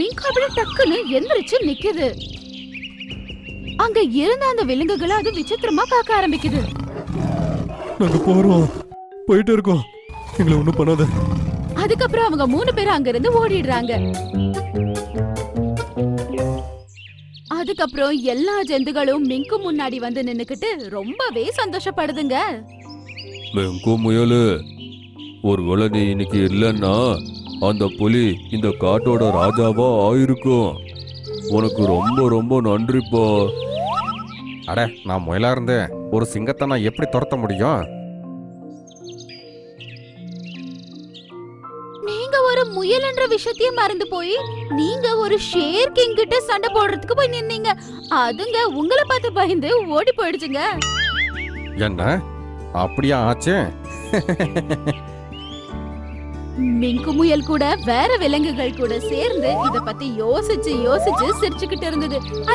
Mink அப்படியே டக்குன்னு எந்திரிச்சு நிக்குது. அங்க இருந்த அந்த விலங்குகளை அது விசித்திரமா பார்க்க ஆரம்பிக்குது. நாங்க போறோம், போயிட்டு இருக்கோம், எங்களை ஒண்ணும் பண்ணாத. அதுக்கப்புறம் அவங்க 3 பேரும் அங்க இருந்து ஓடிடுறாங்க. அதுக்கப்புறம் எல்லா ஜந்துகளும் மிங்க்கு முன்னாடி வந்து நின்னுக்கிட்டு ரொம்பவே சந்தோஷப்படுதுங்க. மிங்கு முயலு, ஒருவேளை நீ இன்னைக்கு இல்லன்னா அந்த புலி இந்த காட்டோட ராஜாவா ஆயிருக்கும். உனக்கு ரொம்ப ரொம்ப நன்றிப்பா. அட, நான் முயலா இருந்தேன், ஒரு சிங்கத்தை நான் எப்படி துரத்த முடியும்? நீங்க ஒரு முயல் என்ற விஷயத்தையே மறந்து போய் நீங்க ஒரு ஷேர் கிங் கிட்ட சண்டை போடுறதுக்கு போய் நின்னீங்க. அதுங்க உங்களை பார்த்து பயந்து ஓடி போயிடுச்சுங்க. என்ன அப்படியா ஆச்சு? மிங்கு முயல் கூட வேற விலங்குகள் கூட சேர்ந்து இத பத்தி யோசிச்சு யோசிச்சு சிரிச்சுக்கிட்டு இருந்தது. அது